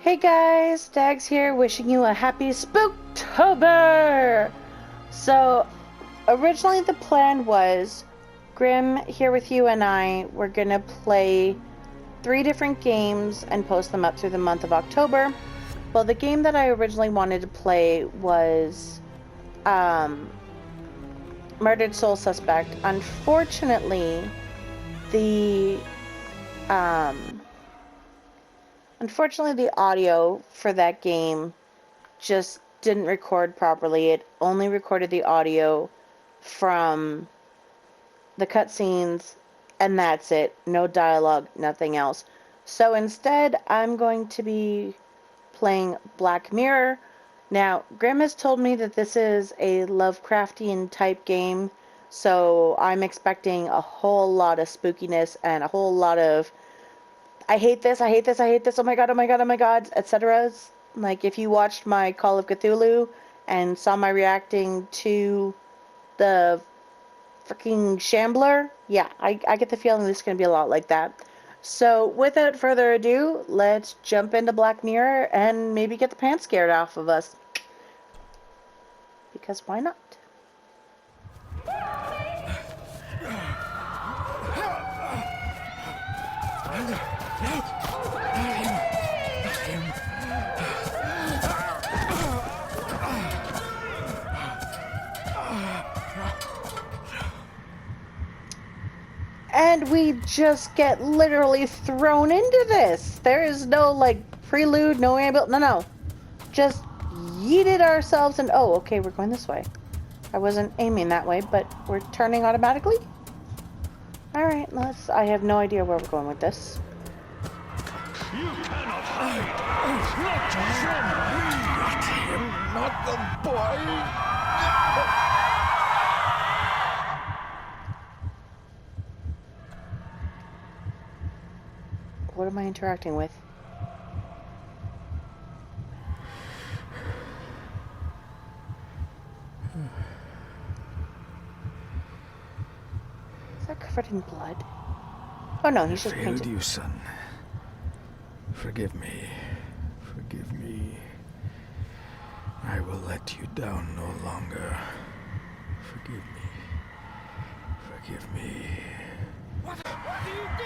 Hey guys, Daggz here, wishing you a happy Spooktober! So, originally the plan was, Grim, here with you and I, we're gonna play 3 different games and post them up through the month of October. Well, the game that I originally wanted to play was, Murdered Soul Suspect. Unfortunately, the audio for that game just didn't record properly. It only recorded the audio from the cutscenes, and that's it. No dialogue, nothing else. So instead, I'm going to be playing Black Mirror. Now, Grim has told me that this is a Lovecraftian type game, so I'm expecting a whole lot of spookiness and a whole lot of I hate this, I hate this, I hate this, oh my god, oh my god, oh my god, etc. Like, if you watched my Call of Cthulhu and saw my reacting to the freaking Shambler, yeah, I get the feeling this is going to be a lot like that. So, without further ado, let's jump into Black Mirror and maybe get the pants scared off of us. Because why not? And we just get literally thrown into this. There is no, like, prelude, no ambulance, no. Just yeeted ourselves and, oh, okay, we're going this way. I wasn't aiming that way, but we're turning automatically? Alright, I have no idea where we're going with this. You cannot hide! Not from me! Not him, not the boy! What am I interacting with? Is that covered in blood? Oh no, he's just painted. Failed you, son. Forgive me. Forgive me. I will let you down no longer. Forgive me. Forgive me. What do you do?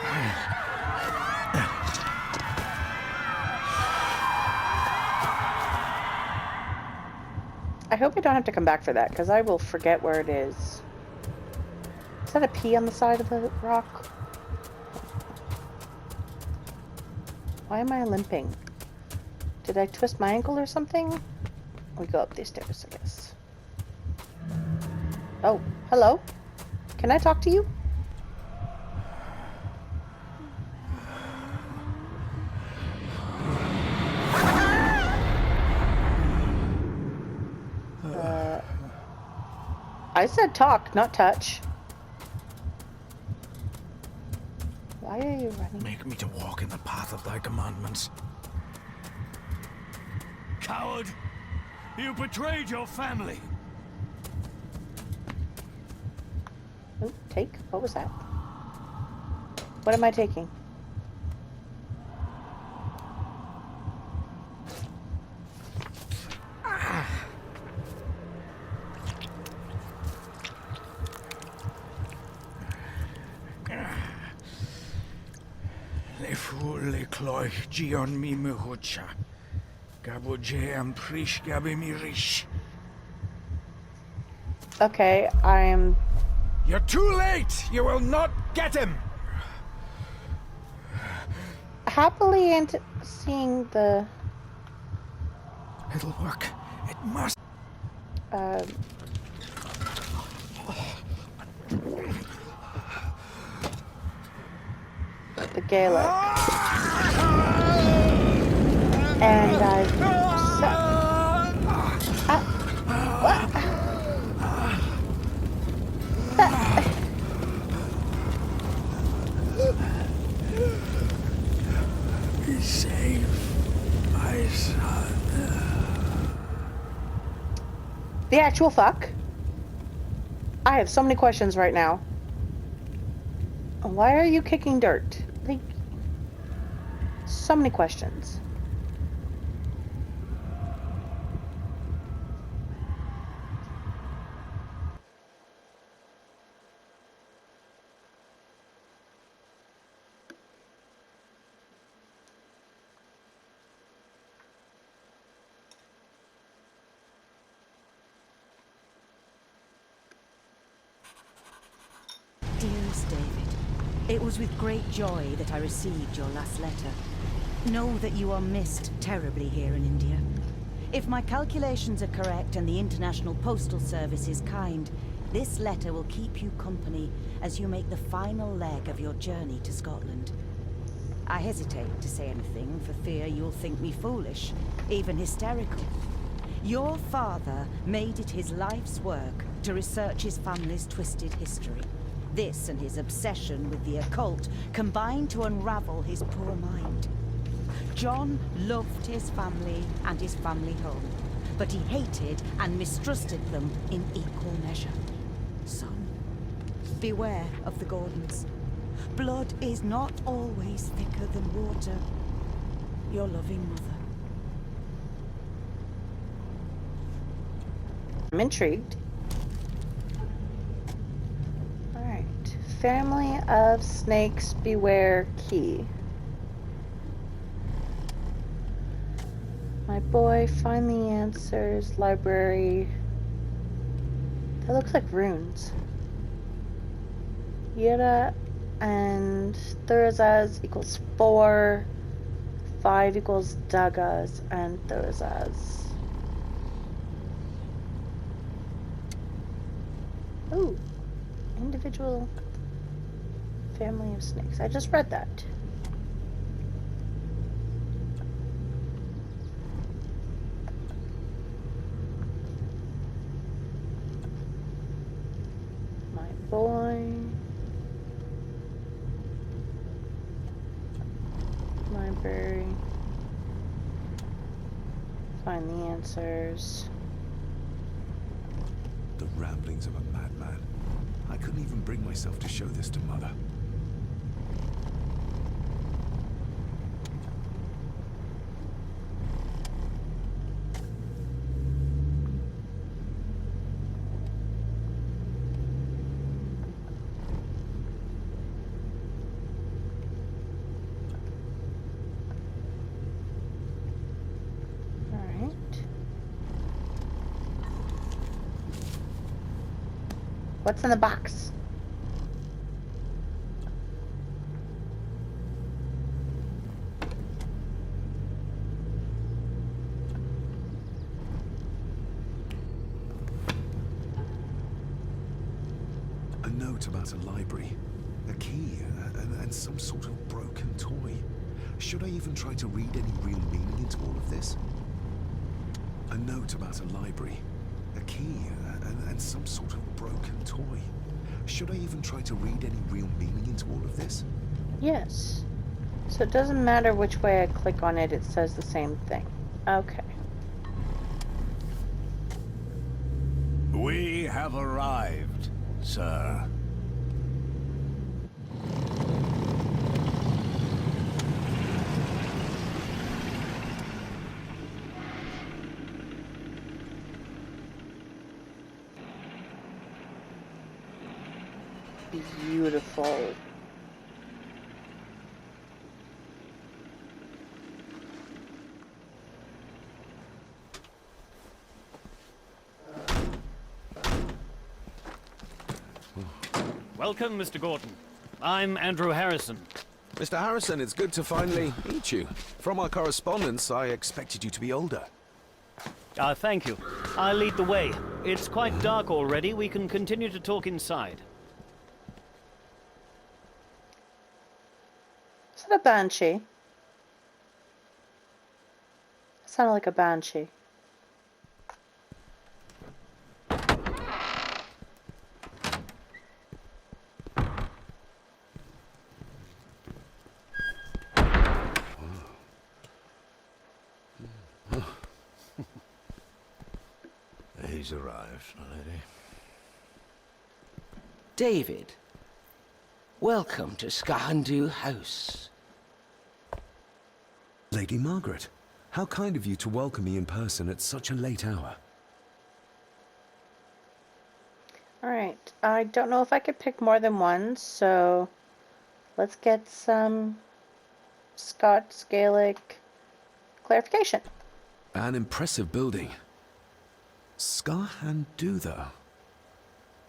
I hope I don't have to come back for that, because I will forget where it is. Is that a P on the side of the rock? Why am I limping? Did I twist my ankle or something? We go up these stairs, I guess. Oh, hello? Can I talk to you? I said talk, not touch. Why are you running? Make me to walk in the path of thy commandments. Coward! You betrayed your family! Oh, take? What was that? What am I taking? Le fou le cloich gion mi mehucha. Gaboje am prish gabi mi rish. Okay, I'm... You're too late! You will not get him! happily seeing the... It'll work. It must. The Gaelic. And I've... what? Be safe, my son. The actual fuck? I have so many questions right now. Why are you kicking dirt? Like, so many questions. Dearest David, it was with great joy that I received your last letter. Know that you are missed terribly here in India. If my calculations are correct and the International Postal Service is kind, this letter will keep you company as you make the final leg of your journey to Scotland. I hesitate to say anything for fear you'll think me foolish, even hysterical. Your father made it his life's work to research his family's twisted history. This and his obsession with the occult combined to unravel his poor mind. John loved his family and his family home, but he hated and mistrusted them in equal measure. Son, beware of the Gordons. Blood is not always thicker than water. Your loving mother. I'm intrigued. Alright. Family of Snakes Beware Key. My boy, find the answers. Library. That looks like runes. Yada and Thurzaz equals 4. 5 equals Daggz and Thurzaz. Ooh, individual family of snakes. I just read that. My boy. Library. Find the answers. The ramblings of a madman. I couldn't even bring myself to show this to Mother. What's in the box? A note about a library, a key, and some sort of broken toy. Should I even try to read any real meaning into all of this? A note about a library, a key, and some sort of broken toy. Should I even try to read any real meaning into all of this? Yes. So it doesn't matter which way I click on it, it says the same thing. Okay. We have arrived, sir. Beautiful. Welcome, Mr. Gordon. I'm Andrew Harrison. Mr. Harrison, it's good to finally meet you. From our correspondence, I expected you to be older. Thank you. I'll lead the way. It's quite dark already. We can continue to talk inside. Is that a banshee? It sounded like a banshee. He's arrived, my lady. David, welcome to Skahandu House. Lady Margaret, how kind of you to welcome me in person at such a late hour. Alright, I don't know if I could pick more than one, so let's get some Scots Gaelic clarification. An impressive building. Skahandu.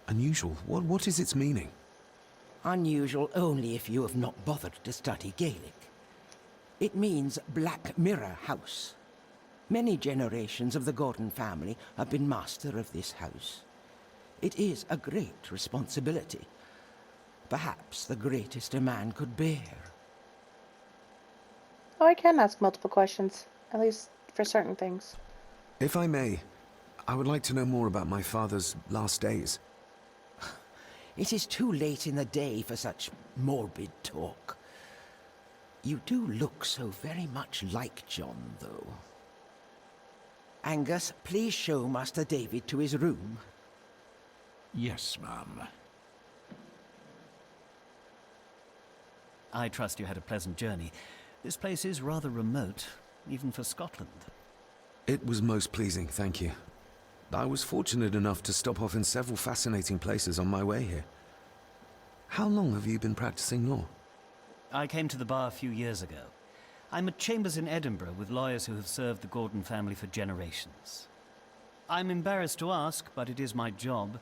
Unusual. What is its meaning? Unusual only if you have not bothered to study Gaelic. It means Black Mirror House. Many generations of the Gordon family have been master of this house. It is a great responsibility. Perhaps the greatest a man could bear. Oh, I can ask multiple questions, at least for certain things. If I may, I would like to know more about my father's last days. It is too late in the day for such morbid talk. You do look so very much like John, though. Angus, please show Master David to his room. Yes, ma'am. I trust you had a pleasant journey. This place is rather remote, even for Scotland. It was most pleasing, thank you. I was fortunate enough to stop off in several fascinating places on my way here. How long have you been practicing law? I came to the bar a few years ago. I'm at chambers in Edinburgh with lawyers who have served the Gordon family for generations. I'm embarrassed to ask, but it is my job.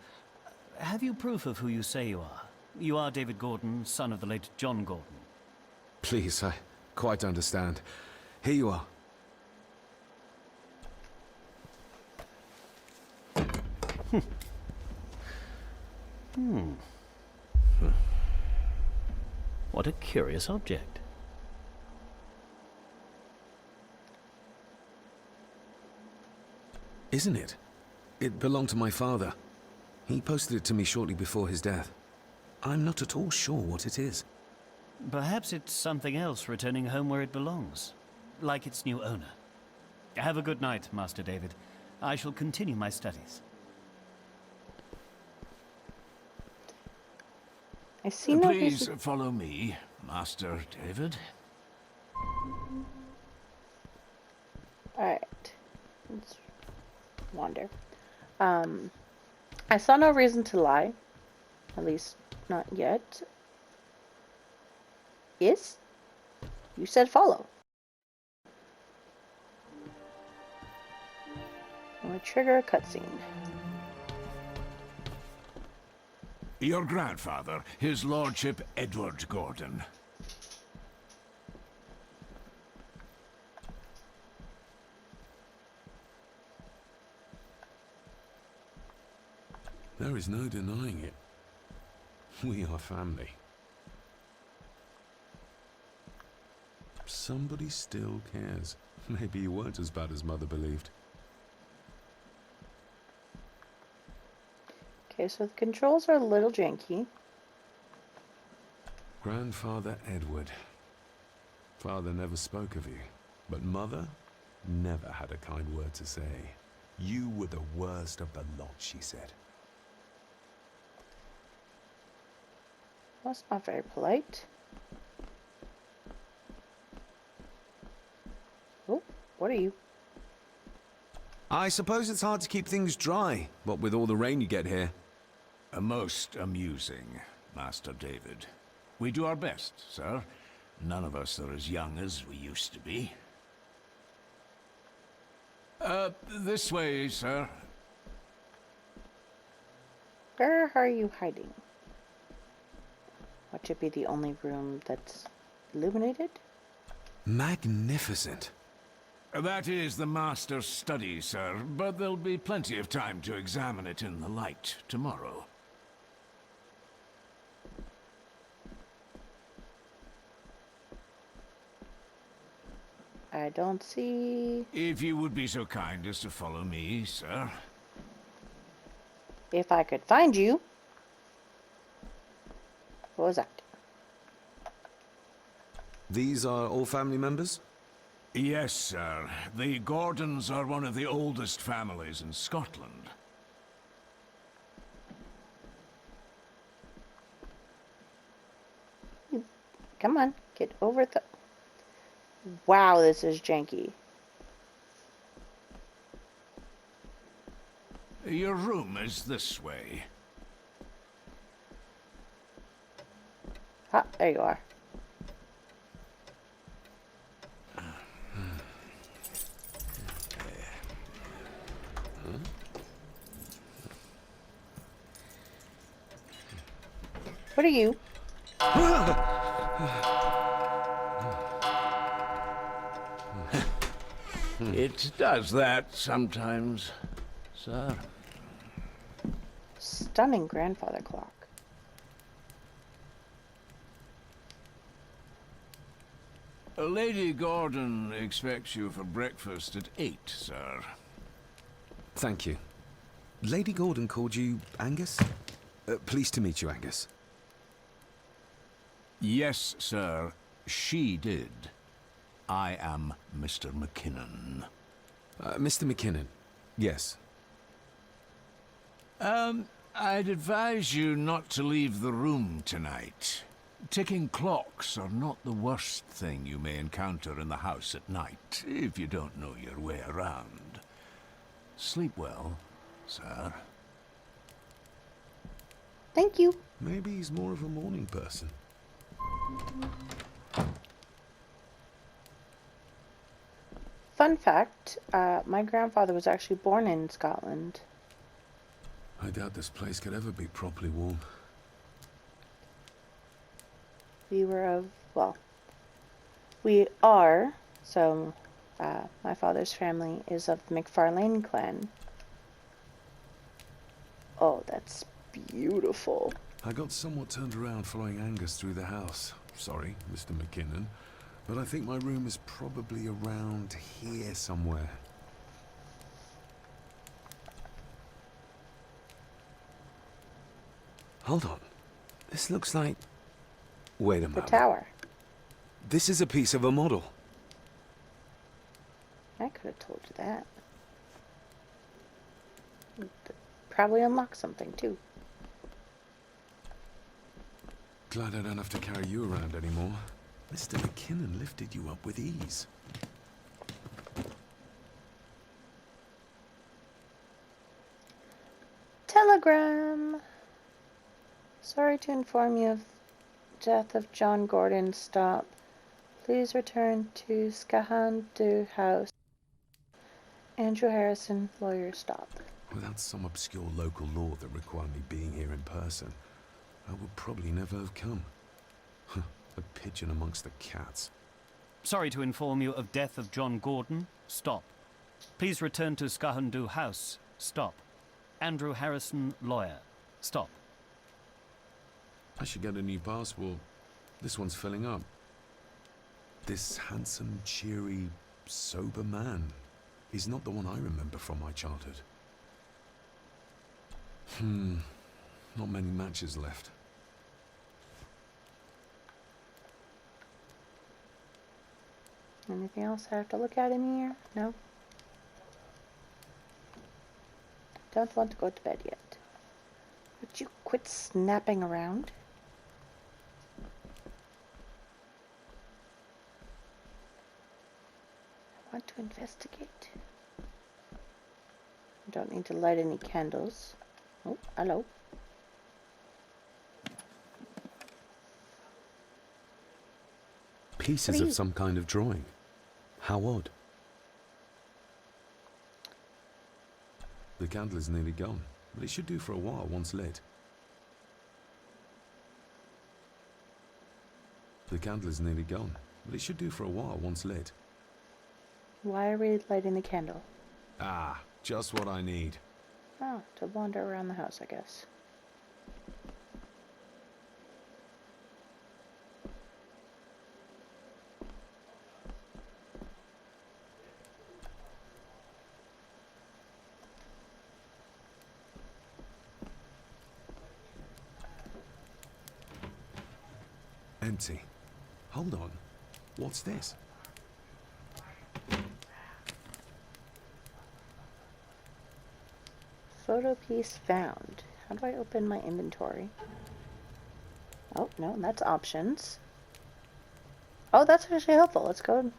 Have you proof of who you say you are? You are David Gordon, son of the late John Gordon. Please, I quite understand. Here you are. What a curious object. Isn't it? It belonged to my father. He posted it to me shortly before his death. I'm not at all sure what it is. Perhaps it's something else returning home where it belongs, like its new owner. Have a good night, Master David. I shall continue my studies. I see no Please reason. follow me, Master David. Alright. Let's wander. I saw no reason to lie. At least, not yet. Yes? You said follow. I'm gonna trigger a cutscene. Your grandfather, his lordship Edward Gordon. There is no denying it. We are family. Somebody still cares. Maybe you weren't as bad as Mother believed. Okay, so the controls are a little janky. Grandfather Edward. Father never spoke of you, but Mother never had a kind word to say. You were the worst of the lot, she said. That's not very polite. Oh, what are you? I suppose it's hard to keep things dry, what with all the rain you get here. Most amusing, Master David. We do our best, sir. None of us are as young as we used to be. This way, sir. Where are you hiding? Watch it be the only room that's illuminated? Magnificent. That is the Master's study, sir, but there'll be plenty of time to examine it in the light tomorrow. I don't see... If you would be so kind as to follow me, sir. If I could find you. What was that? These are all family members? Yes, sir. The Gordons are one of the oldest families in Scotland. Come on, get over the... Wow, this is janky. Your room is this way. Ah, there you are. What are you? It does that sometimes, sir. Stunning grandfather clock. Lady Gordon expects you for breakfast at 8, sir. Thank you. Lady Gordon called you Angus? Pleased to meet you, Angus. Yes, sir. She did. I am Mr. McKinnon. Mr. McKinnon. Yes. I'd advise you not to leave the room tonight. Ticking clocks are not the worst thing you may encounter in the house at night, if you don't know your way around. Sleep well, sir. Thank you. Maybe he's more of a morning person. Fun fact, my grandfather was actually born in Scotland. I doubt this place could ever be properly warm. We are, so my father's family is of the McFarlane clan. Oh, that's beautiful. I got somewhat turned around following Angus through the house. Sorry, Mr. McKinnon, but I think my room is probably around here somewhere. Hold on. This looks like... Wait a The moment. tower. This is a piece of a model. I could have told you that. Probably unlock something too. Glad I don't have to carry you around anymore. Mr. McKinnon lifted you up with ease. Telegram. Sorry to inform you of death of John Gordon. Stop. Please return to Skahandu House. Andrew Harrison, lawyer. Stop. Without some obscure local law that required me being here in person, I would probably never have come. A pigeon amongst the cats. Sorry to inform you of death of John Gordon. Stop. Please return to Skahandu House. Stop. Andrew Harrison, lawyer. Stop. I should get a new passport. This one's filling up. This handsome, cheery, sober man is not the one I remember from my childhood. Not many matches left. Anything else I have to look at in here? No? Don't want to go to bed yet. Would you quit snapping around? I want to investigate. I don't need to light any candles. Oh, hello. Pieces of some kind of drawing. How odd. The candle is nearly gone, but it should do for a while once lit. The candle is nearly gone, but it should do for a while once lit. Why are we lighting the candle? Ah, just what I need. Oh, to wander around the house, I guess. Empty. Hold on. What's this? Photo piece found. How do I open my inventory? Oh, no, that's options. Oh, that's actually helpful. Let's go.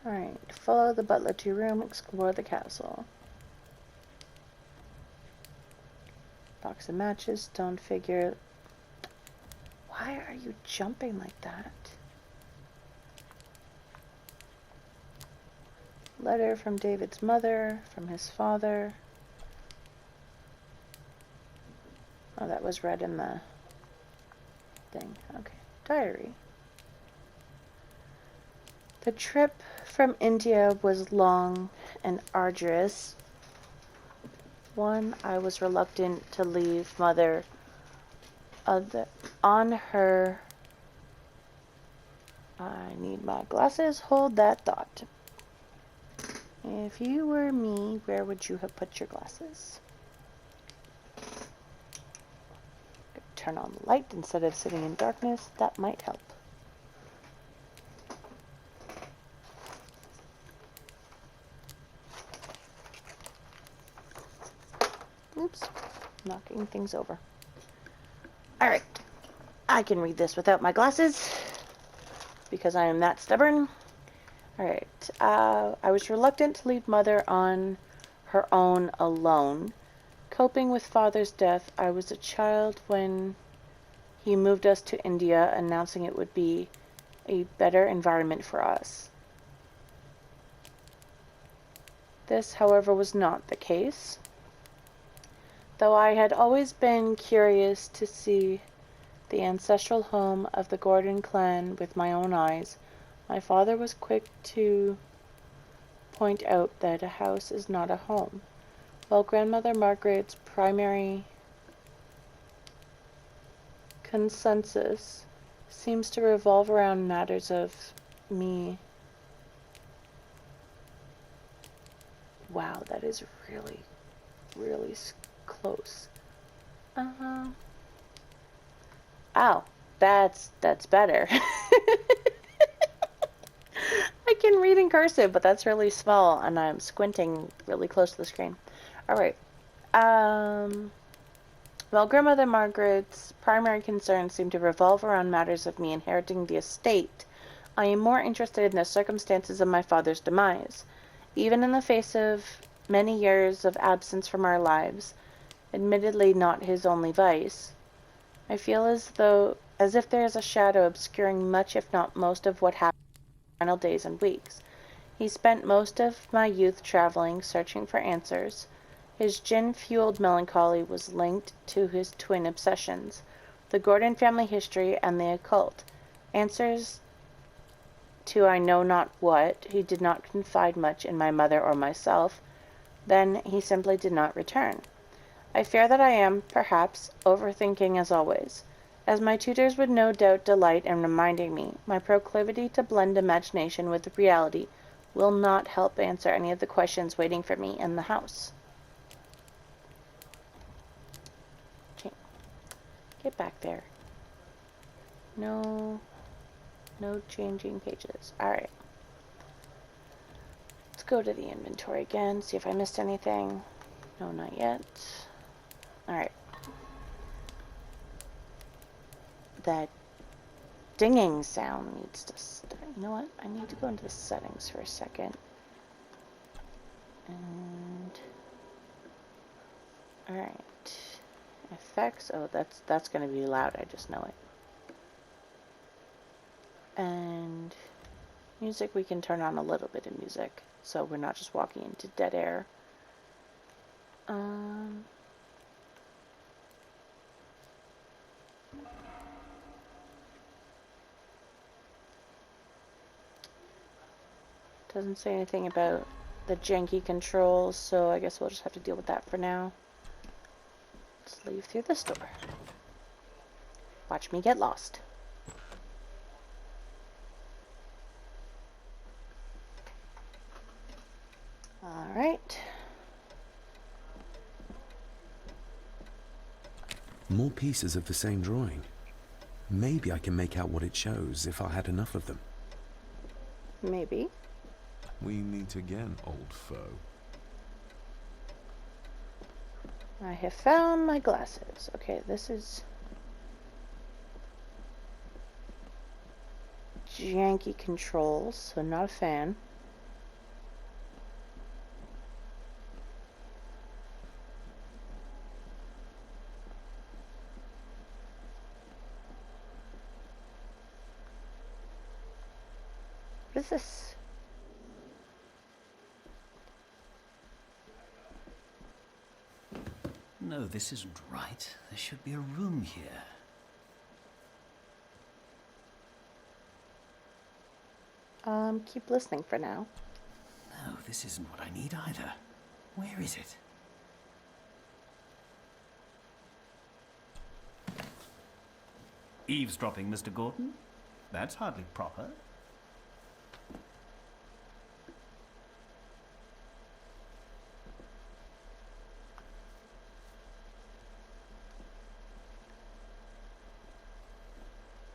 Alright, follow the butler to your room, explore the castle. Box of matches, stone figure. Why are you jumping like that? Letter from David's mother, from his father. Oh, that was read in the thing. Okay, diary. The trip from India was long and arduous. One, I was reluctant to leave Mother on her... I need my glasses. Hold that thought. If you were me, where would you have put your glasses? Turn on the light instead of sitting in darkness. That might help. Oops, knocking things over. Alright, I can read this without my glasses because I am that stubborn. Alright, I was reluctant to leave Mother on her own alone. Coping with Father's death, I was a child when he moved us to India, announcing it would be a better environment for us. This, however, was not the case. Though I had always been curious to see the ancestral home of the Gordon clan with my own eyes, my father was quick to point out that a house is not a home. While Grandmother Margaret's primary consensus seems to revolve around matters of me. Wow, that is really, really close. Ow, that's better. I can read in cursive, but that's really small, and I'm squinting really close to the screen. Alright. While Grandmother Margaret's primary concerns seem to revolve around matters of me inheriting the estate, I am more interested in the circumstances of my father's demise. Even in the face of many years of absence from our lives, admittedly not his only vice, I feel as if there is a shadow obscuring much, if not most, of what happened in the final days and weeks. He spent most of my youth traveling, searching for answers. His gin-fueled melancholy was linked to his twin obsessions, the Gordon family history and the occult. Answers to I know not what, he did not confide much in my mother or myself. Then he simply did not return. I fear that I am, perhaps, overthinking as always. As my tutors would no doubt delight in reminding me, my proclivity to blend imagination with reality will not help answer any of the questions waiting for me in the house. Get back there. No changing pages. Alright. Let's go to the inventory again, see if I missed anything. No, not yet. Alright. That dinging sound needs to stop. You know what? I need to go into the settings for a second. And... Alright. Effects. Oh, that's going to be loud. I just know it. And music, we can turn on a little bit of music, so we're not just walking into dead air. Doesn't say anything about the janky controls, so I guess we'll just have to deal with that for now. Let's leave through this door. Watch me get lost. Alright. More pieces of the same drawing. Maybe I can make out what it shows if I had enough of them. Maybe. We meet again, old foe. I have found my glasses. Okay, this is janky controls, so not a fan. What is this? No, this isn't right. There should be a room here. Keep listening for now. No, this isn't what I need either. Where is it? Eavesdropping, Mr. Gordon? That's hardly proper.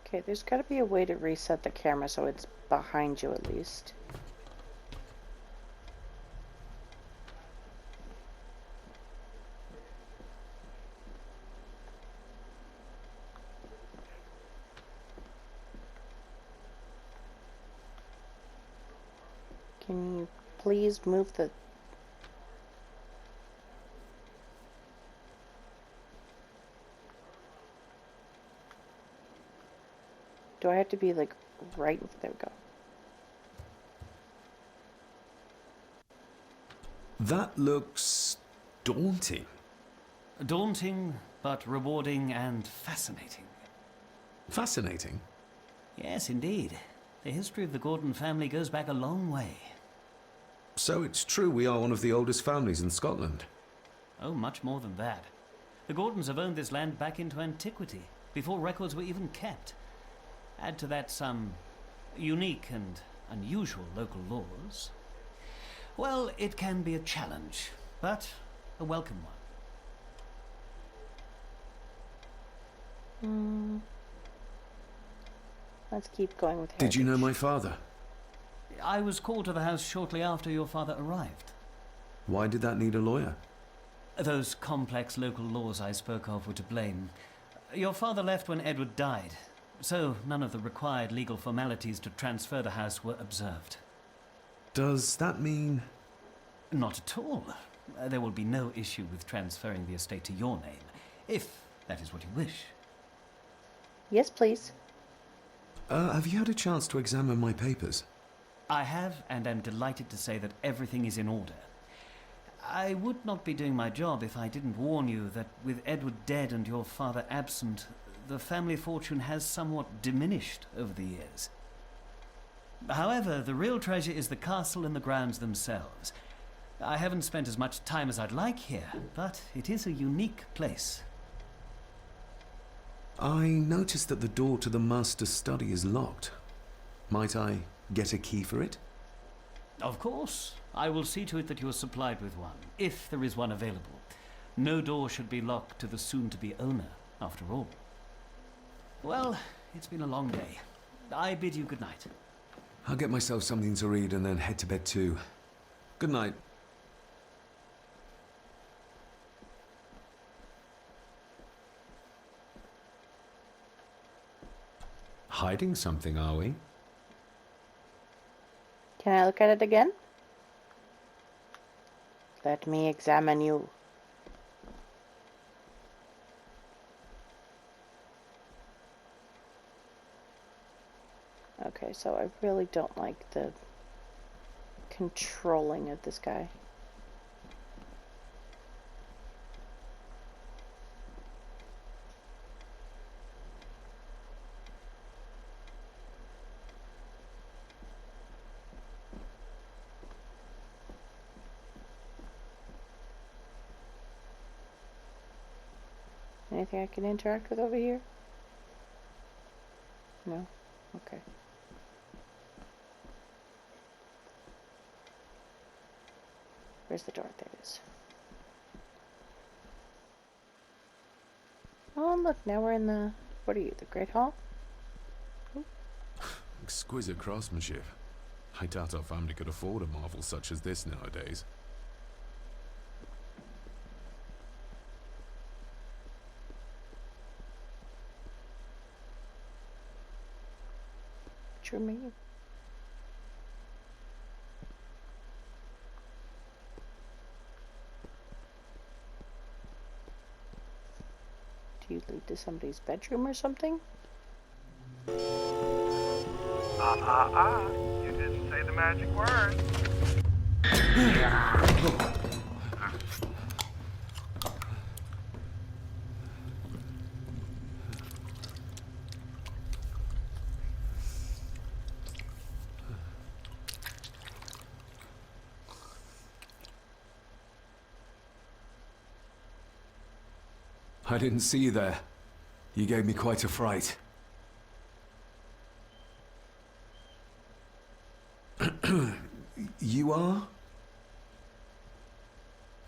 Okay, there's got to be a way to reset the camera so it's behind you at least. Can you please move the... Do I have to be like right? There we go. That looks daunting. Daunting, but rewarding and fascinating. Fascinating. Yes, indeed. The history of the Gordon family goes back a long way. So it's true we are one of the oldest families in Scotland. Oh, much more than that. The Gordons have owned this land back into antiquity, before records were even kept. Add to that some unique and unusual local laws. Well, it can be a challenge, but a welcome one. Let's keep going with Did you know heritage. my father? I was called to the house shortly after your father arrived. Why did that need a lawyer? Those complex local laws I spoke of were to blame. Your father left when Edward died, so none of the required legal formalities to transfer the house were observed. Does that mean... Not at all. There will be no issue with transferring the estate to your name, if that is what you wish. Yes, please. have you had a chance to examine my papers? I have, and am delighted to say that everything is in order. I would not be doing my job if I didn't warn you that with Edward dead and your father absent, the family fortune has somewhat diminished over the years. However, the real treasure is the castle and the grounds themselves. I haven't spent as much time as I'd like here, but it is a unique place. I noticed that the door to the master's study is locked. Might I get a key for it? Of course. I will see to it that you are supplied with one, if there is one available. No door should be locked to the soon-to-be owner, after all. Well, it's been a long day. I bid you good night. I'll get myself something to read and then head to bed too. Good night. Hiding something, are we? Can I look at it again? Let me examine you. Okay, so I really don't like the controlling of this guy. Anything I can interact with over here? No? Okay. Where's the door? There it is. Oh, look, now we're in the... What are you, the Great Hall? Ooh. Exquisite craftsmanship. I doubt our family could afford a marvel such as this nowadays. What you mean? Do you lead to somebody's bedroom or something? You didn't say the magic word. I didn't see you there. You gave me quite a fright. You are?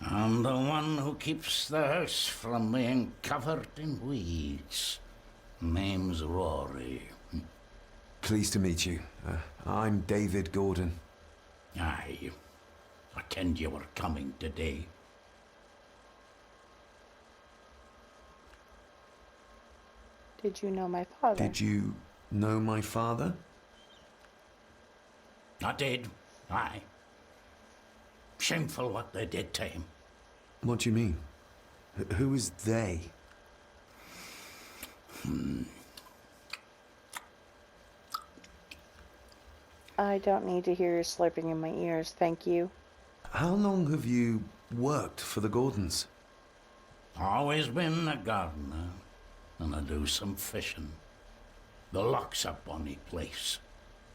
I'm the one who keeps the house from being covered in weeds. Name's Rory. Pleased to meet you. I'm David Gordon. Aye. I kenned you were coming today. Did you know my father? Did you know my father? I did. Aye. Shameful what they did to him. What do you mean? Who is they? I don't need to hear you slurping in my ears, thank you. How long have you worked for the Gordons? Always been a gardener, and I do some fishing. The lock's a bonny place.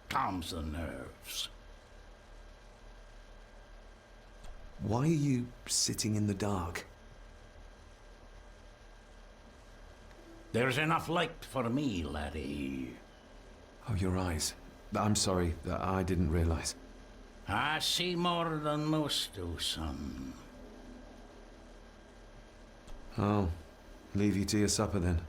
Calms the nerves. Why are you sitting in the dark? There's enough light for me, laddie. Oh, your eyes. I'm sorry, I didn't realize. I see more than most do, son. I'll leave you to your supper then.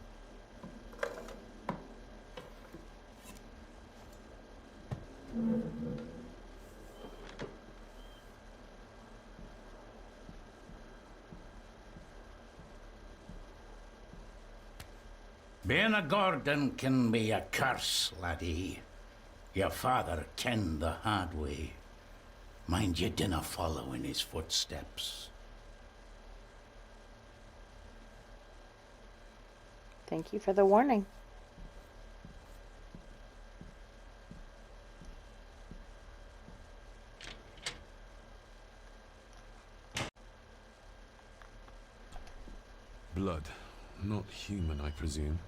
Being a Gordon can be a curse, laddie. Your father kenned the hard way. Mind you dinna follow in his footsteps. Thank you for the warning. Blood. Not human, I presume.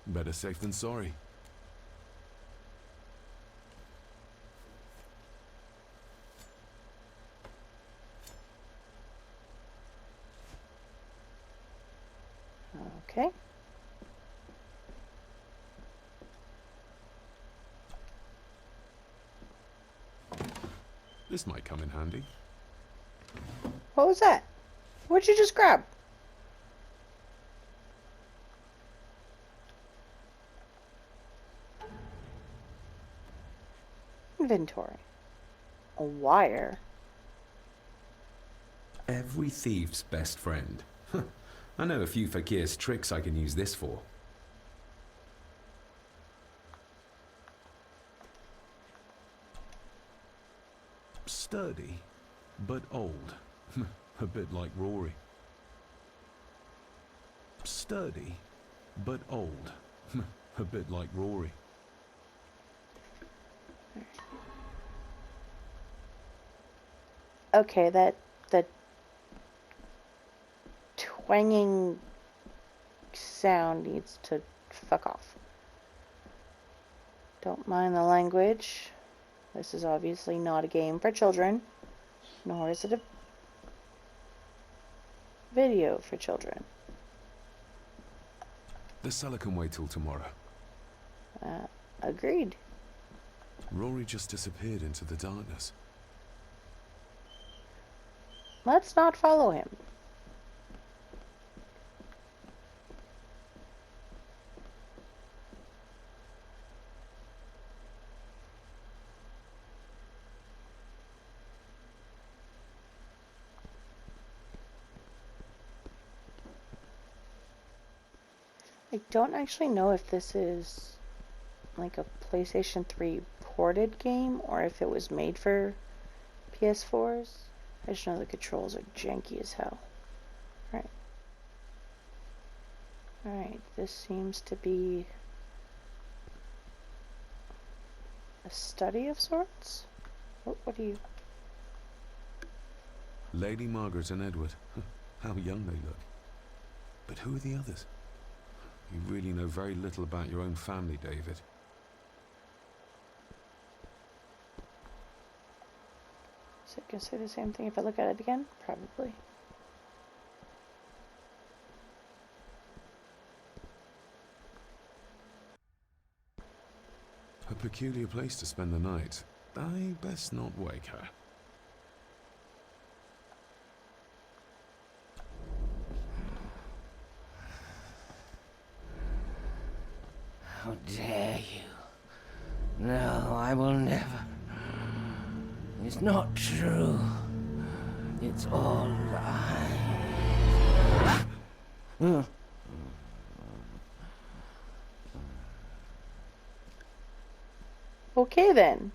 Better safe than sorry. Okay. This might come in handy. What was that? What'd you just grab? Inventory. A wire. Every thief's best friend. I know a few fakir's tricks I can use this for. Sturdy, but old. A bit like Rory. Sturdy, but old. A bit like Rory. Okay, the twanging sound needs to fuck off. Don't mind the language. This is obviously not a game for children, nor is it a video for children. The cellar can wait till tomorrow. Agreed. Rory just disappeared into the darkness. Let's not follow him. I don't actually know if this is like a PlayStation 3 ported game or if it was made for PS4s. I just know the controls are janky as hell. Alright, this seems to be a study of sorts? What do you... Lady Margaret and Edward. How young they look. But who are the others? You really know very little about your own family, Is it going to say the same thing if I look at it again? Probably. A peculiar place to spend the night. I best not wake her. How dare you? No, I will never. It's not true. It's all lies. Okay then.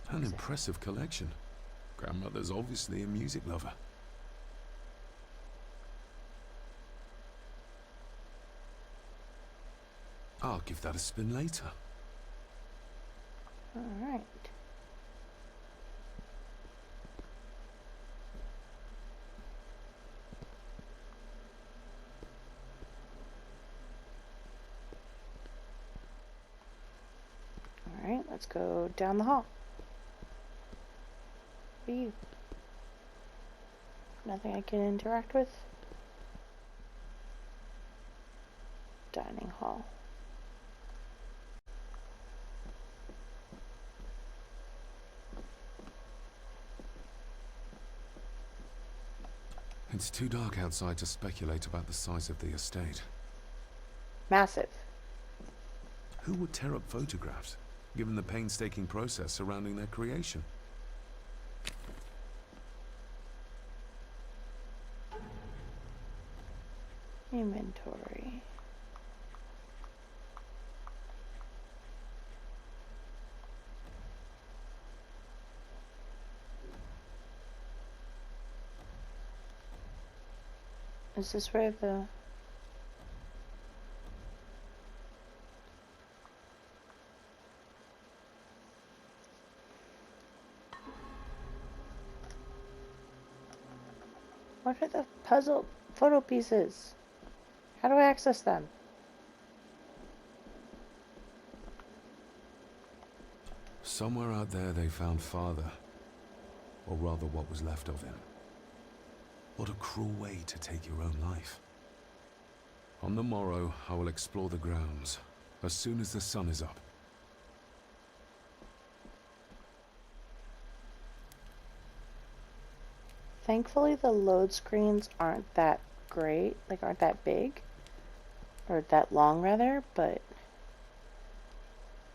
An impressive collection. Grandmother's obviously a music lover. I'll give that a spin later. Alright. Alright, let's go down the hall. What are you? Nothing I can interact with? Dining hall. It's too dark outside to speculate about the size of the estate. Massive. Who would tear up photographs, given the painstaking process surrounding their creation? Inventory. Is this where the... What are the puzzle photo pieces? How do I access them? Somewhere out there they found father. Or rather what was left of him. What a cruel way to take your own life. On the morrow, I will explore the grounds, as soon as the sun is up. Thankfully the load screens aren't that great, like aren't that big. Or that long rather, but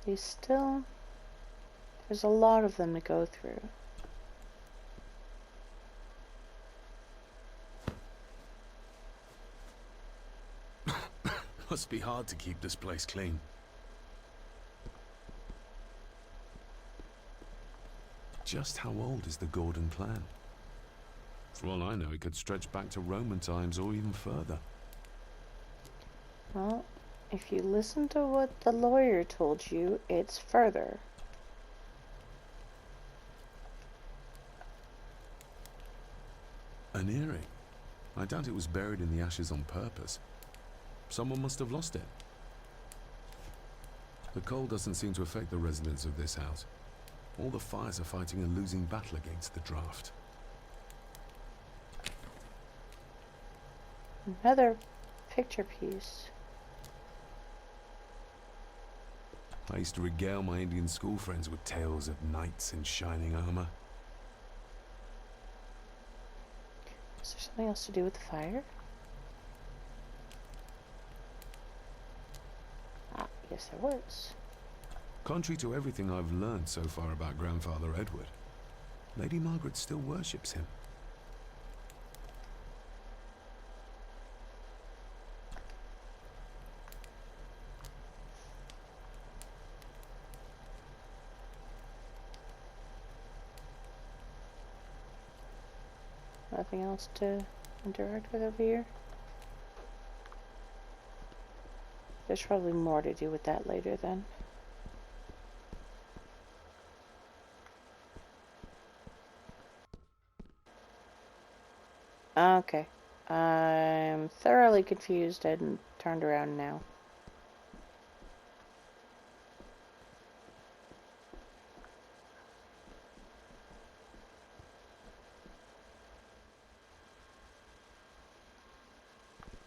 they still, there's a lot of them to go through. Must be hard to keep this place clean. Just how old is the Gordon clan? For all I know, it could stretch back to Roman times or even further. Well, if you listen to what the lawyer told you, it's further. An earring? I doubt it was buried in the ashes on purpose. Someone must have lost it. The cold doesn't seem to affect the residents of this house. All the fires are fighting a losing battle against the draft. Another picture piece. I used to regale my Indian school friends with tales of knights in shining armor. Is there something else to do with the fire? Ah, yes there was. Contrary to everything I've learned so far about Grandfather Edward, Lady Margaret still worships him. Nothing else to interact with over here? There's probably more to do with that later then. Okay. I'm thoroughly confused and turned around now.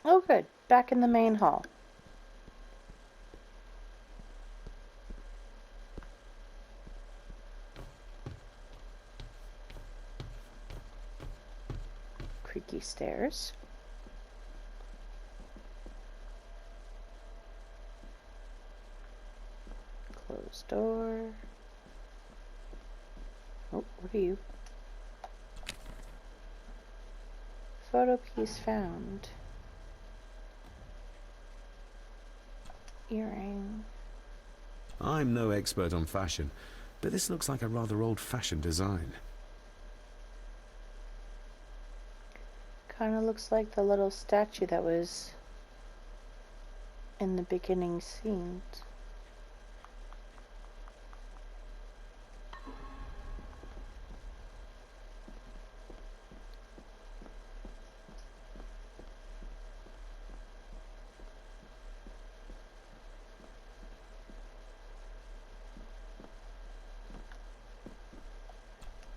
Oh, good. Back in the main hall. Creaky stairs. Closed door. Oh, what are you? Photo piece found. Earring. I'm no expert on fashion, but this looks like a rather old-fashioned design. Kind of looks like the little statue that was in the beginning scenes.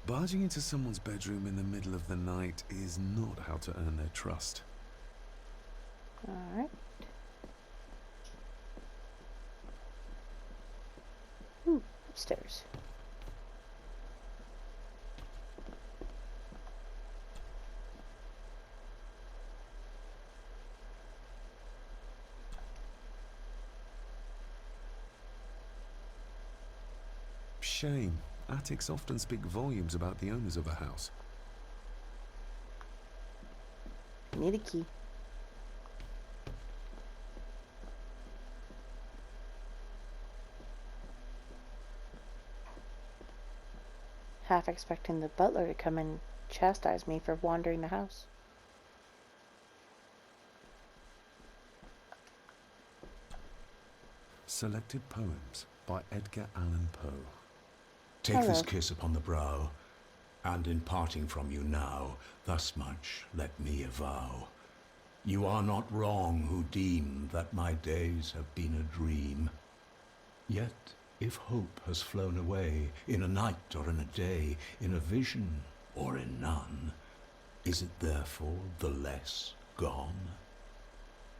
Barging into someone's bedroom in the middle of the night is not how to earn their trust. Alright. Ooh, upstairs. Shame. Attics often speak volumes about the owners of a house. Need a key. Half expecting the butler to come and chastise me for wandering the house. Selected poems by Edgar Allan Poe. Take this Hello. kiss upon the brow, and in parting from you now, thus much let me avow. You are not wrong who deem that my days have been a dream. Yet, if hope has flown away, in a night or in a day, in a vision or in none, is it therefore the less gone?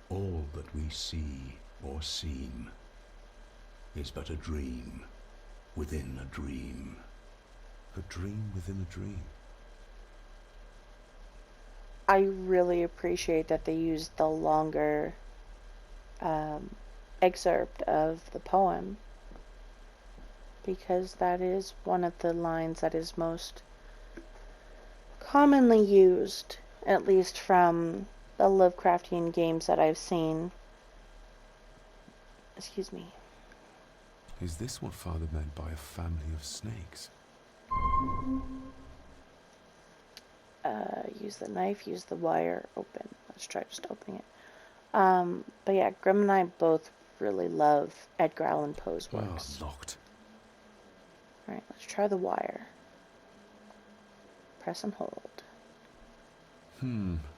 All that we see or seem is but a dream within a dream. A dream within a dream. I really appreciate that they used the longer excerpt of the poem, because that is one of the lines that is most commonly used, at least from the Lovecraftian games that I've seen. Excuse me. Is this what Father meant by a family of snakes? Use the knife, use the wire, open. Let's try just opening it. But yeah, Grim and I both really love Edgar Allan Poe's works. Locked. Alright, let's try the wire. Press and hold.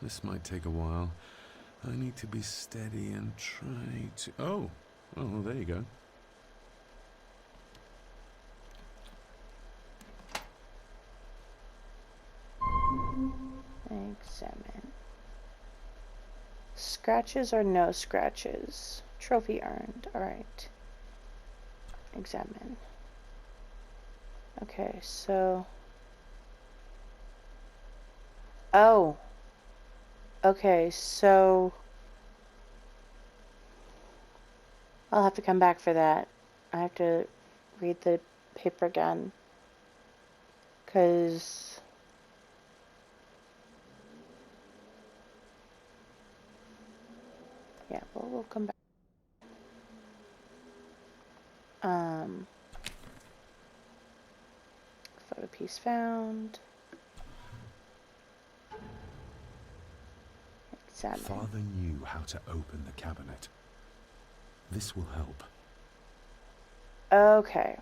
This might take a while. I need to be steady and try to... Oh, there you go. Examine. Scratches or no scratches? Trophy earned. Alright. Examine. Okay, so... Oh! Okay, so... I'll have to come back for that. I have to read the paper again. 'Cause... Yeah, well, we'll come back. Photo piece found. Examine. Father knew how to open the cabinet. This will help. Okay.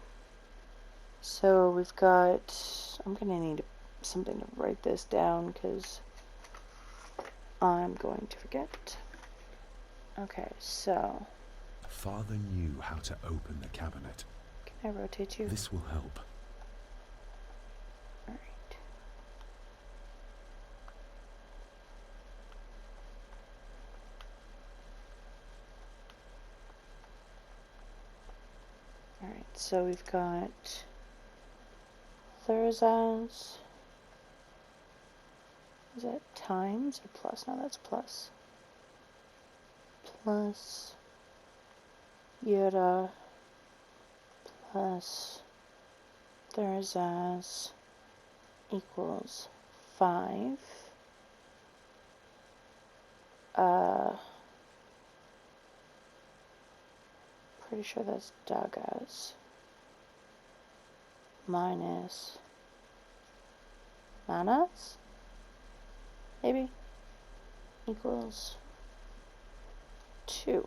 So we've got... I'm gonna need something to write this down because I'm going to forget. Okay, so... Father knew how to open the cabinet. Can I rotate you? This will help. Alright. Alright, so we've got Thurzaz. Is that times or plus? No, that's plus. Plus Yura plus Thurzaz equals 5. Pretty sure that's Daggz minus Manor, maybe, equals 2.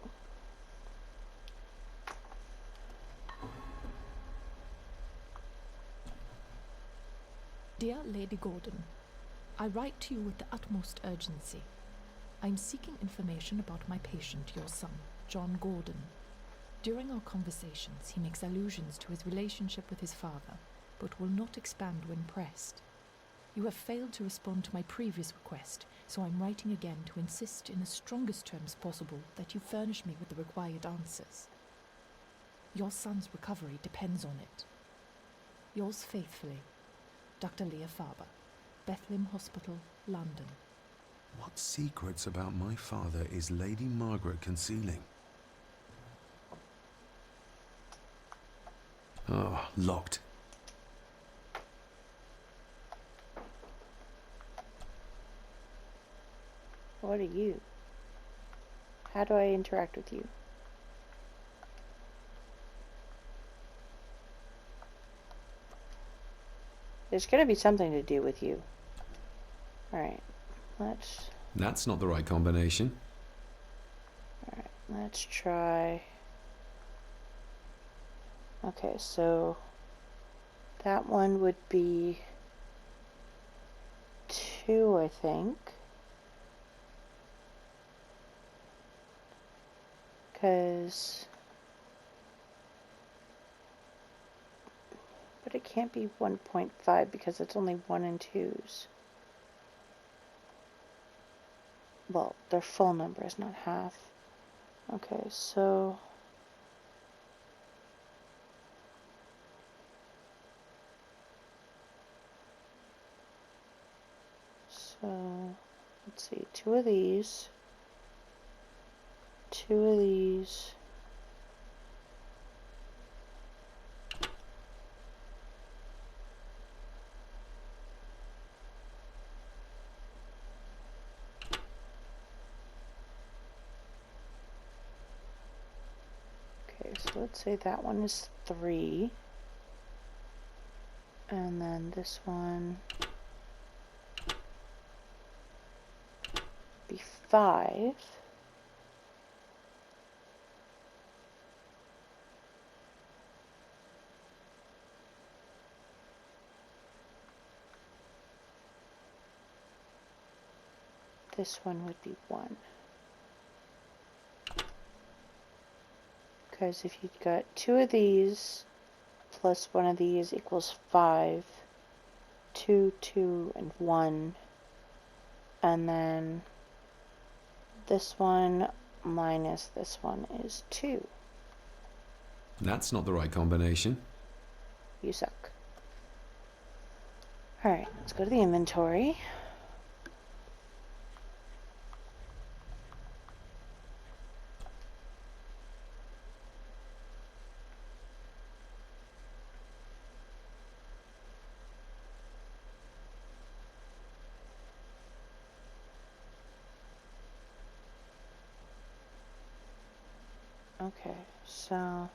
Dear Lady Gordon, I write to you with the utmost urgency. I am seeking information about my patient, your son, John Gordon. During our conversations, he makes allusions to his relationship with his father, but will not expand when pressed. You have failed to respond to my previous request, so I'm writing again to insist in the strongest terms possible that you furnish me with the required answers. Your son's recovery depends on it. Yours faithfully, Dr. Leah Farber, Bethlehem Hospital, London. What secrets about my father is Lady Margaret concealing? Oh, locked. What are you? How do I interact with you? There's gonna be something to do with you. Alright, let's... That's not the right combination. Alright, let's try... Okay, so... that one would be... 2, I think. Because... But it can't be 1.5 because it's only 1 and 2s. Well, they're full numbers, not half. Okay, so... So, let's see, 2 of these. 2 of these. Okay, so let's say that one is 3. And then this one be 5. This one would be 1. Because if you've got 2 of these plus 1 of these equals 5, 2, 2, and 1, and then this one minus this one is 2. That's not the right combination. You suck. Alright, let's go to the inventory. Okay, so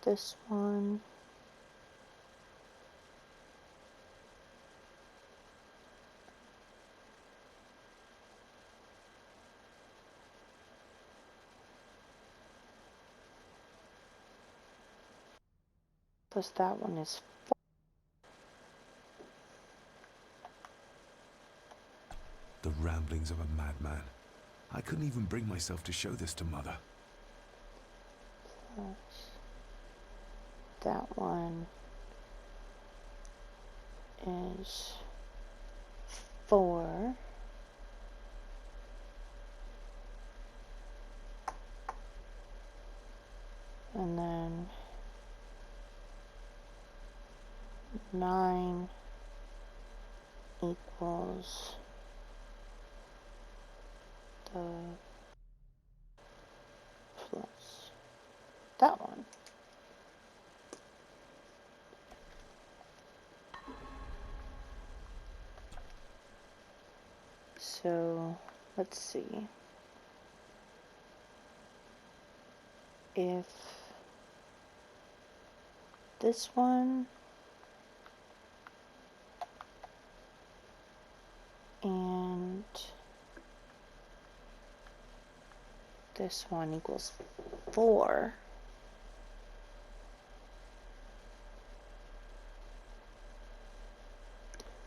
this one plus that one is 4. The ramblings of a madman. I couldn't even bring myself to show this to Mother. Plus that one is 4. And then 9 equals the plus that one. So let's see if this one and this one equals 4.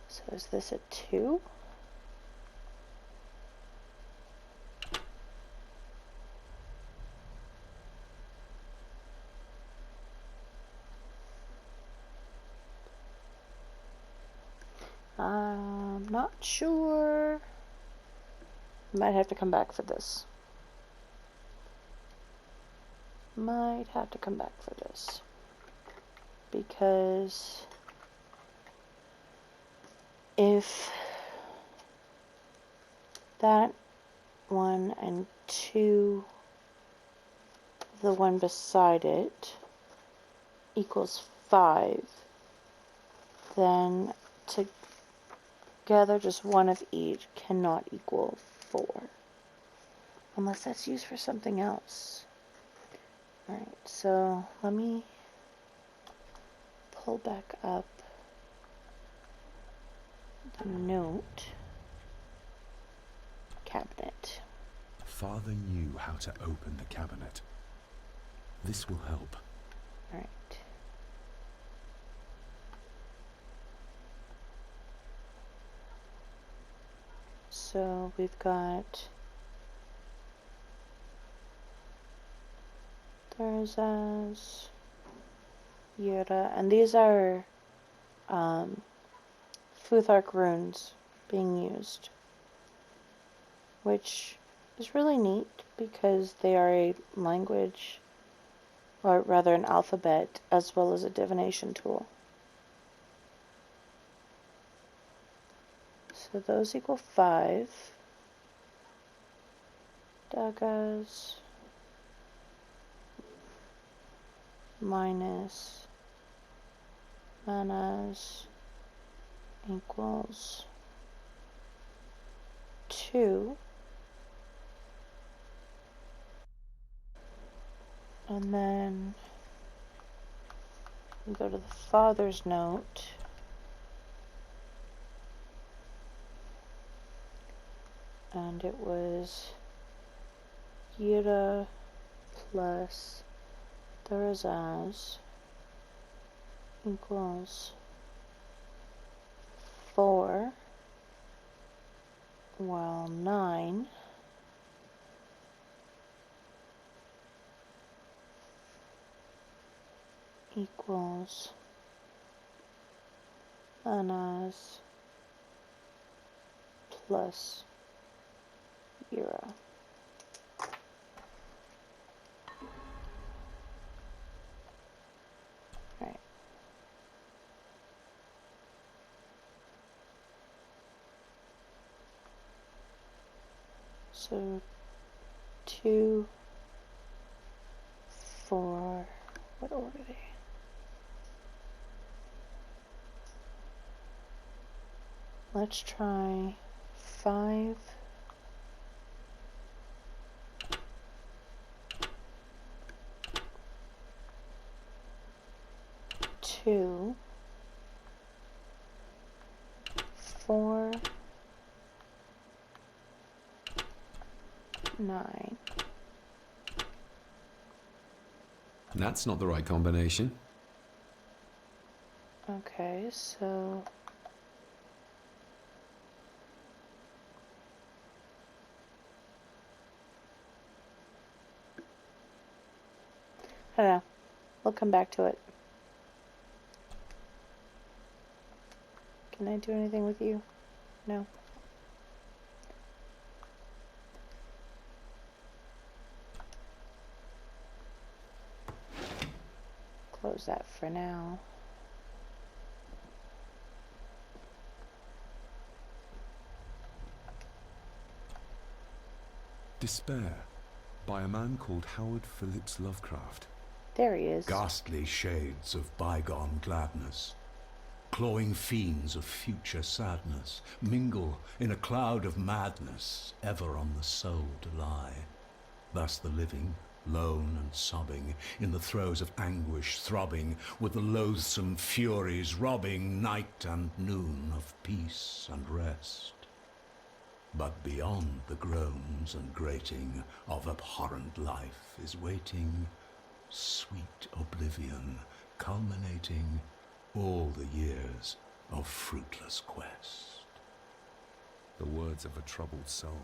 So is this a 2? I'm not sure. Might have to come back for this. Might have to come back for this. Because if that 1 and 2, the one beside it, equals 5, then together just one of each cannot equal 4. Unless that's used for something else. Alright, so let me pull back up the note cabinet. Father knew how to open the cabinet. This will help. Alright. So we've got Daggz, Yura, and these are Futhark runes being used, which is really neat because they are a language, or rather an alphabet, as well as a divination tool. So those equal 5. Daggz minus manas equals 2. And then we go to the father's note. And it was Yura plus Daggz equals 4, while 9 equals manas plus Yura. Right. So 2, 4, what order are they? Let's try 5, 2, 4, 9. That's not the right combination. Okay, so I don't know. We'll come back to it. Can I do anything with you? No. close that for now. Despair, by a man called Howard Phillips Lovecraft. There he is. Ghastly shades of bygone gladness, clawing fiends of future sadness, mingle in a cloud of madness, ever on the soul to lie. Thus the living, lone and sobbing, in the throes of anguish throbbing, with the loathsome furies robbing night and noon of peace and rest. But beyond the groans and grating of abhorrent life is waiting sweet oblivion, culminating all the years of fruitless quest. The words of a troubled soul.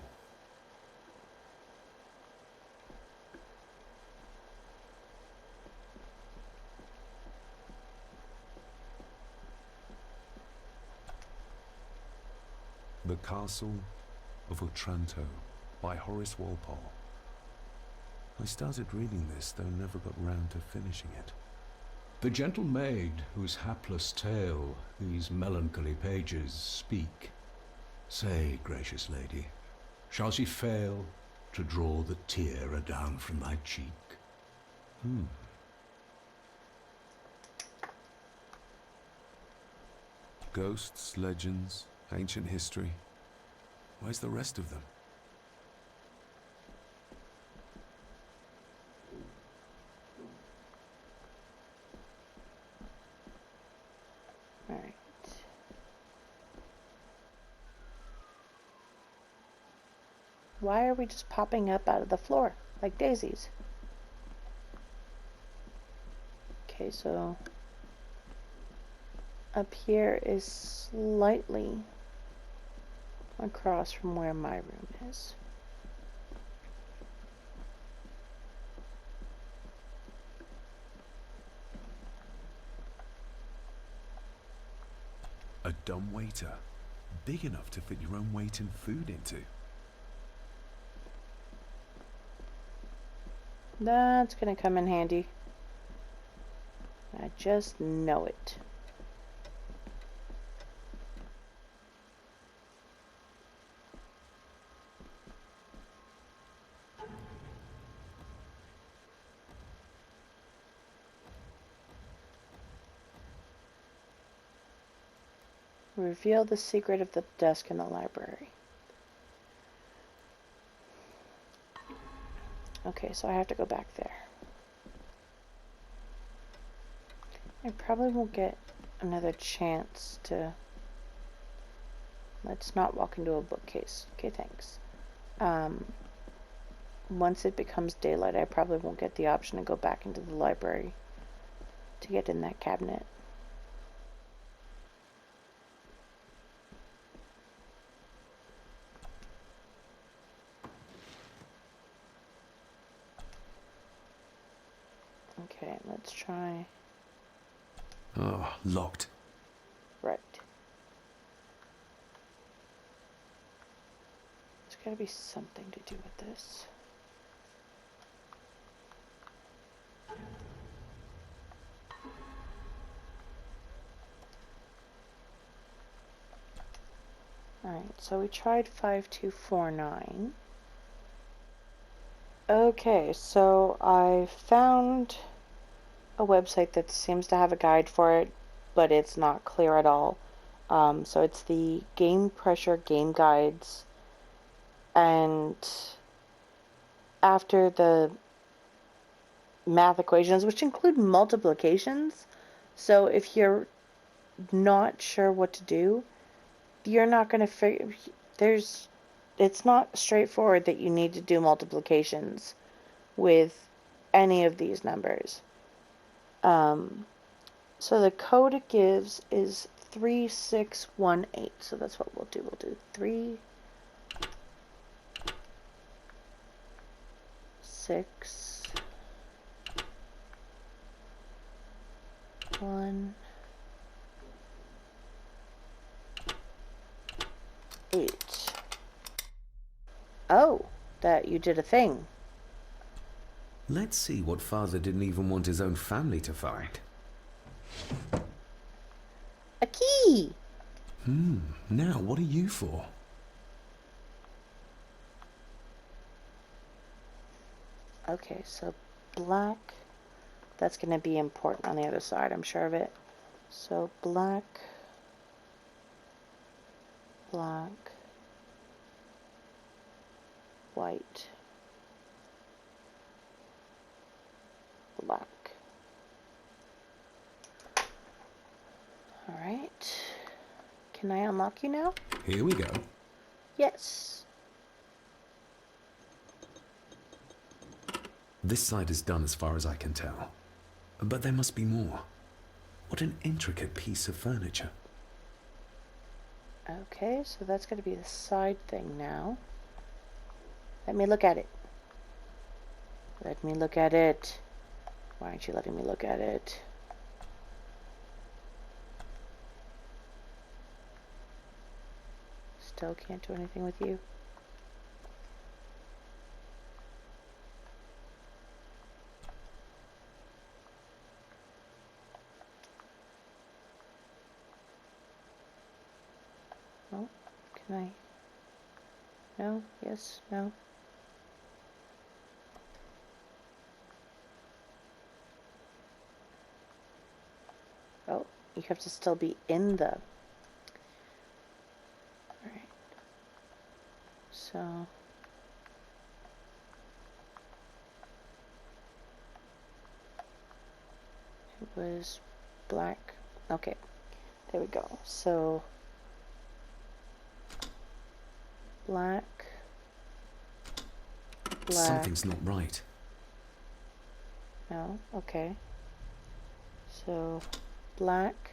The Castle of Otranto by Horace Walpole. I started reading this, though never got round to finishing it. The gentle maid whose hapless tale these melancholy pages speak, say, gracious lady, shall she fail to draw the tear adown from thy cheek? Ghosts, legends, ancient history. Where's the rest of them? Alright. Why are we just popping up out of the floor like daisies? Okay, so up here is slightly across from where my room is. A dumbwaiter, big enough to fit your own weight and food into. That's gonna come in handy. I just know it. Reveal the secret of the desk in the library. Okay, so I have to go back there. I probably won't get another chance to... Let's not walk into a bookcase. Okay, thanks. Once it becomes daylight, I probably won't get the option to go back into the library to get in that cabinet. Okay, let's try. Oh, locked. Right. There's gotta be something to do with this. Alright, so we tried 5249. Okay, so I found a website that seems to have a guide for it, but it's not clear at all. So it's the Game Pressure Game Guides, and after the math equations, which include multiplications, so if you're not sure what to do, you're not going to figure, it's not straightforward that you need to do multiplications with any of these numbers. So the code it gives is 3618. So that's what we'll do. We'll do 3, 6, 1, 8. Oh, that you did a thing. Let's see what father didn't even want his own family to find. A key! Now what are you for? Okay, so black. That's going to be important on the other side, I'm sure of it. So black, black, white, black. Alright. Can I unlock you now? Here we go. Yes. This side is done as far as I can tell. But there must be more. What an intricate piece of furniture. Okay, so that's going to be the side thing now. Let me look at it. Let me look at it. Why aren't you letting me look at it? Still can't do anything with you. Oh, can I? No, yes, no. Oh, you have to still be in the... Alright. So... It was black. Okay, there we go. So... Black... Black... Something's not right. No, okay. So... Black...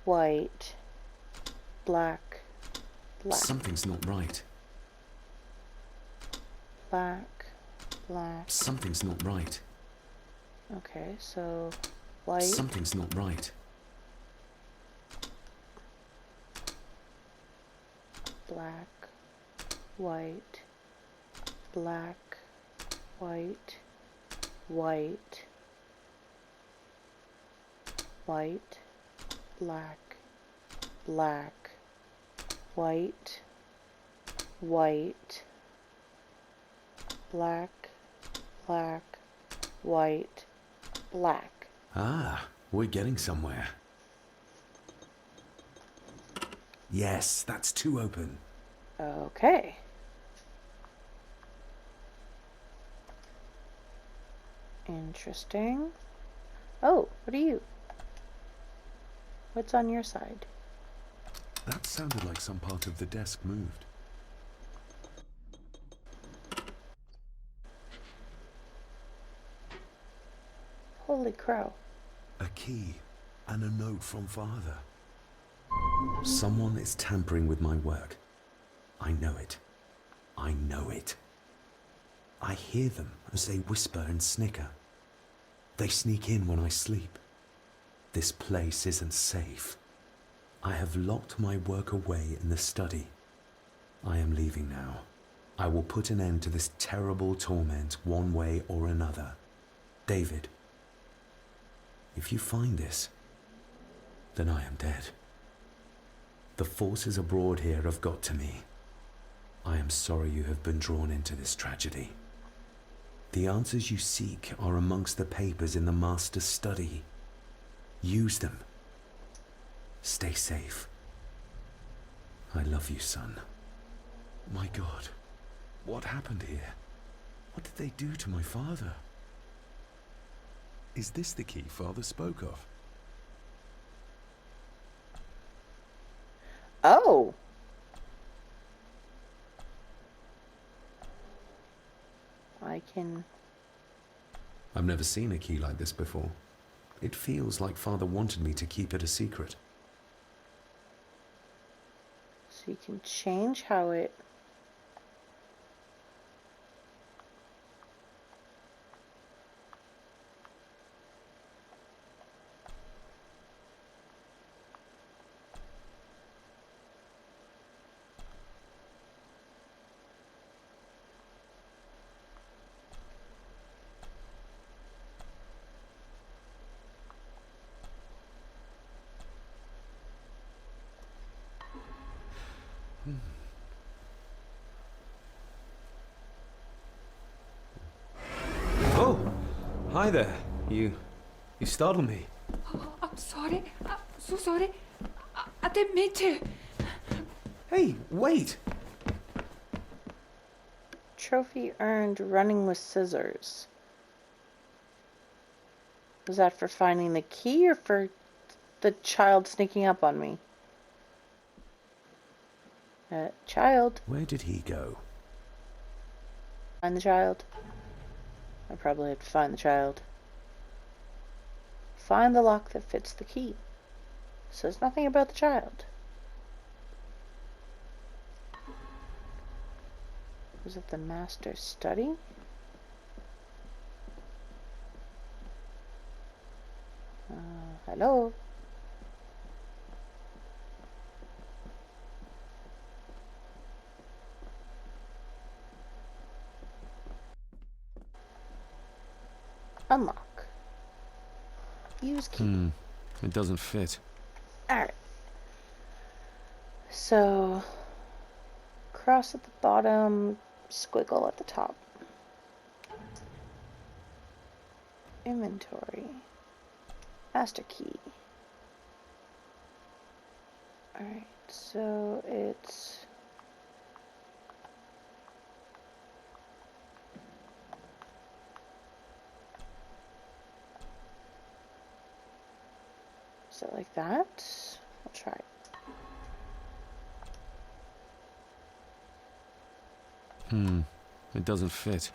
White... Black... Black... Something's not right. Black... Black... Something's not right. Okay, so... White... Something's not right. Black... White... Black... White... White... White... Black... Black... White... White... Black... Black... White... Black. Ah, we're getting somewhere. Yes, that's two open. Okay. Interesting. Oh, what are you? What's on your side? That sounded like some part of the desk moved. Holy crow. A key and a note from Father. Someone is tampering with my work. I know it. I know it. I hear them as they whisper and snicker. They sneak in when I sleep. This place isn't safe. I have locked my work away in the study. I am leaving now. I will put an end to this terrible torment one way or another. David, if you find this, then I am dead. The forces abroad here have got to me. I am sorry you have been drawn into this tragedy. The answers you seek are amongst the papers in the Master's study. Use them. Stay safe. I love you, son. My God, what happened here? What did they do to my father? Is this the key Father spoke of? Oh! I can... I've never seen a key like this before. It feels like Father wanted me to keep it a secret. So you can change how it... Oh, hi there. You startled me. Oh, I'm sorry. I'm so sorry. I didn't mean to. Hey, wait. Trophy earned running with scissors. Was that for finding the key or for the child sneaking up on me? Child. Where did he go? Find the child. I probably have to find the child. Find the lock that fits the key. Says nothing about the child. Was it the master's study? Hello? Unlock. Use key. It doesn't fit. Alright. So, cross at the bottom, squiggle at the top. Inventory. Master key. Alright, so it's... Is it like that? I'll try it. It doesn't fit.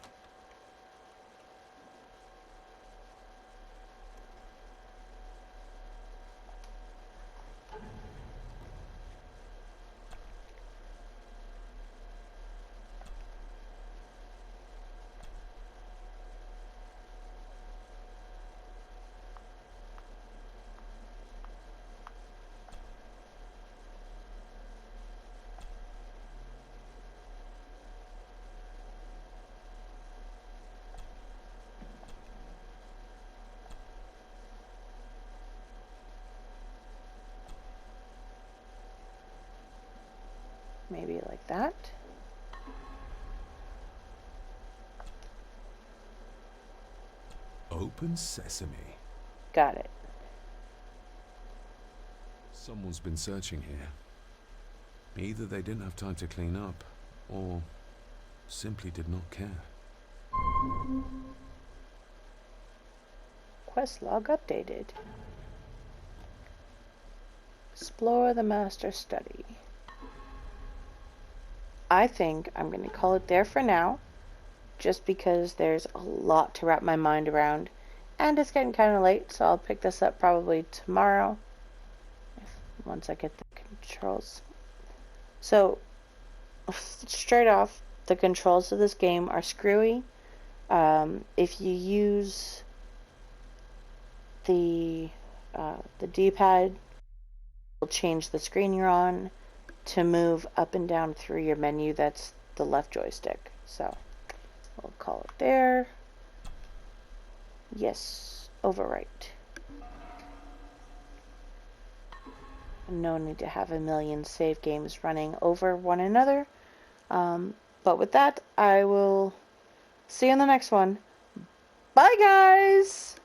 Maybe like that. Open sesame. Got it. Someone's been searching here. Either they didn't have time to clean up, or simply did not care. Quest log updated. Explore the master study. I think I'm going to call it there for now, just because there's a lot to wrap my mind around, and it's getting kind of late, so I'll pick this up probably tomorrow, once I get the controls. So, straight off, the controls of this game are screwy. If you use the D-pad, it'll change the screen you're on. To move up and down through your menu, that's the left joystick. So we'll call it there. Yes, overwrite. No need to have a million save games running over one another. But with that, I will see you in the next one. Bye, guys!